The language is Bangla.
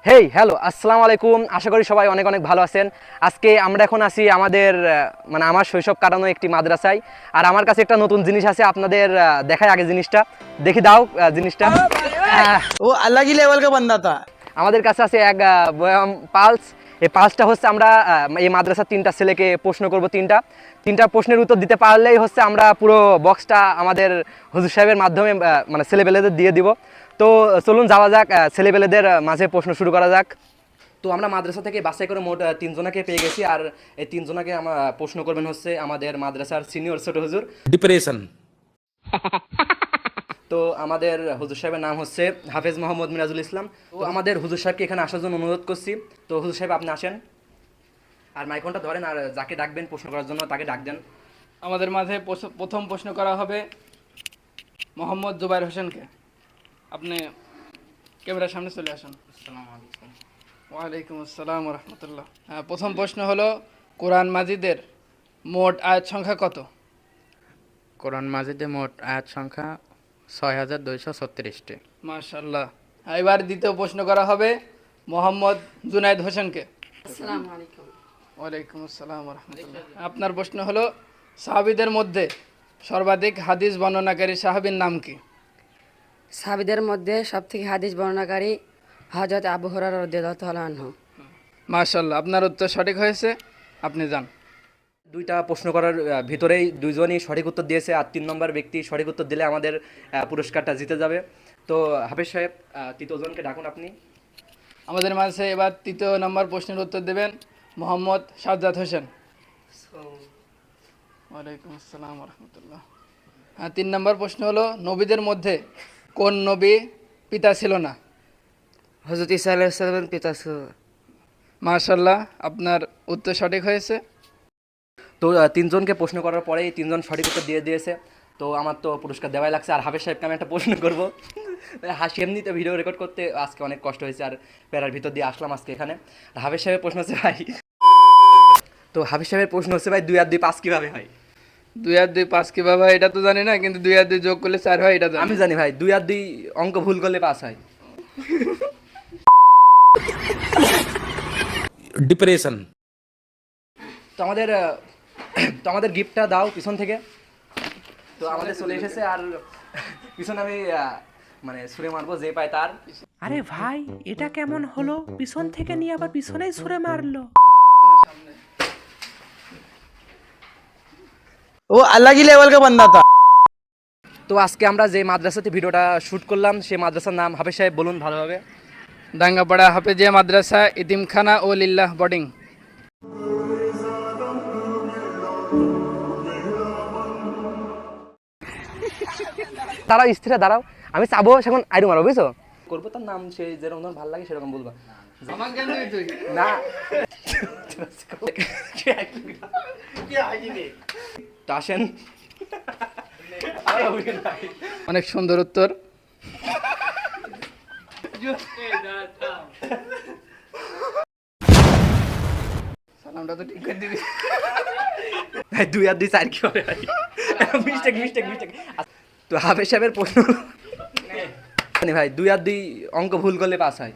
হেই হ্যালো, আসসালামু আলাইকুম। আশা করি সবাই অনেক অনেক ভালো আছেন। আজকে আমরা এখন আছি আমাদের মানে আমার শৈশব কাটানো একটি মাদ্রাসায়। আর আমার কাছে একটা নতুন জিনিস আছে, আপনাদের দেখাই আগে জিনিসটা। দেখি দাও জিনিসটা। वो अलग ही लेवल का बंदा था। আমাদের কাছে আছে এক বয়াম পালস। এই পালসটা হচ্ছে আমরা এই মাদ্রাসার তিনটা ছেলেকে প্রশ্ন করব। তিনটা তিনটা প্রশ্নের উত্তর দিতে পারলেই হচ্ছে আমরা পুরো বক্সটা আমাদের হুজুর সাহেবের মাধ্যমে মানে ছেলেপেলেদের দিয়ে দিব। তো চলুন যাওয়া যাক, ছেলেপেলেদের মাঝে প্রশ্ন শুরু করা যাক। তো আমরা মাদ্রাসা থেকে বাছাই করে মোট তিনজনাকে পেয়ে গেছি। আর এই তিনজনাকে আমরা প্রশ্ন করবেন হচ্ছে আমাদের মাদ্রাসার সিনিয়র ছোট হুজুর। ডিপ্রেশন। তো আমাদের হুজুর সাহেবের নাম হচ্ছে হাফেজ মোহাম্মদ মিরাজুল ইসলাম। তো আমাদের হুজুর সাহেবকে এখানে আসার জন্য অনুরোধ করছি। তো হুজুর সাহেব আপনি আসেন, আর মাইক্রোফোনটা ধরেন, আর যাকে ডাকবেন প্রশ্ন করার জন্য তাকে ডাক দেন। আমাদের মাঝে প্রথম প্রশ্ন করা হবে মোহাম্মদ জুবাইর হোসেনকে। আপনি ক্যামেরার সামনে চলে আসুন। ওয়ালাইকুম আসসালাম রহমতুল্লাহ। প্রথম প্রশ্ন হলো, কোরআন মাজিদের মোট আয়াত সংখ্যা কত? কোরআন মাজিদে মোট আয়াত সংখ্যা ৬,২৩৬টি। মাশাআল্লাহ। এবার দ্বিতীয় প্রশ্ন করা হবে মোহাম্মদ জুনায়েদ হোসেনকে। ওয়ালাইকুম আসসালাম রহমতুল্লাহ। আপনার প্রশ্ন হলো, সাহাবীদের মধ্যে সর্বাধিক হাদিস বর্ণনাকারী সাহাবীর নাম কি? সাহাবীদের মধ্যে সবথেকে হাদিস বর্ণনাকারী হযরত আবু হুরায়রা রাদিয়াল্লাহু তাআলা আনহু। মাশাআল্লাহ, আপনার উত্তর সঠিক হয়েছে, আপনি যান। দুইটা প্রশ্ন করার ভিতরেই দুইজনই সঠিক উত্তর দিয়েছে, আর 3 নম্বর ব্যক্তি সঠিক উত্তর দিলে আমাদের পুরস্কারটা জিতে যাবে। তো হাফেজ সাহেব, তৃতীয়জনকে ডাকুন আপনি। আমাদের মাঝে এবার তৃতীয় নম্বর প্রশ্নের উত্তর দেবেন মোহাম্মদ সাজ্জাদ হোসেন। ওয়ালাইকুম আসসালাম রহমতুল্লাহ। 3 নম্বর প্রশ্ন হলো, নবীদের মধ্যে কোন নবী পিতা ছিল না? হযরত ঈসা আলাইহিস সালামের পিতা ছিল। মাশাআল্লাহ, আপনার উত্তর সঠিক হয়েছে। তো তিনজনকে প্রশ্ন করার পরেই তিনজন সঠিক উত্তর দিয়ে দিয়েছে। তো আমার তো পুরস্কার দেওয়াই লাগছে। আর হাফেজ সাহেবকে আমি একটা প্রশ্ন করবো। হাসি এমনিতে ভিডিও রেকর্ড করতে আজকে অনেক কষ্ট হয়েছে, আর প্যারার ভিতর দিয়ে আসলাম আজকে এখানে। আর হাফেজ সাহেবের প্রশ্ন হচ্ছে ভাই, তো হাফেজ সাহেবের প্রশ্ন হচ্ছে ভাই, 2 আর 2 5 কীভাবে হয়? 2 আর 2 5 কিভাবে হয় এটা তো জানি না, কিন্তু 2 আর 2 যোগ করলে 4 হয় এটা জানি। আমি জানি ভাই, 2 আর 2 অঙ্ক ভুল করলে 5 হয়। ডিপ্রেশন। তো আমাদের গিফটটা দাও পিছন থেকে। তো আমাদের চলে এসেছে, আর পিছনে আমি মানে ছুঁড়ে মারবো, যে পায় তার। আরে ভাই, এটা কেমন হলো? পিছন থেকে নিয়ে আবার পিছনেই ছুঁড়ে মারলো। वो अलग ही लेवल का बंदा था। তো আজকে আমরা যে মাদ্রাসাতে ভিডিওটা শ্যুট করলাম, সেই মাদ্রাসার নাম হাফেজ সাহেব বলুন ভালোভাবে। ডাঙ্গাপাড়া হাফেজিয়া মাদ্রাসা ইতিমখানা ও লিল্লাহ বোর্ডিং। দাঁড়াও, স্থিরে দাঁড়াও, আমি চাবো সেখন আইরু মারো, বুঝছো? করবো তার নাম, সে যেরকম ধর ভালো লাগে সেরকম বলবা। না তো আসেন। অনেক সুন্দর উত্তর। সালামটা তো ঠিক করে দিবি। 2 আর 2 4 কি হবে ভাই? মিস্টেক। তো হাফেজ সাহেবের প্রশ্ন ভাই, 2 আর 2 অঙ্ক ভুল করলে 5 হয়।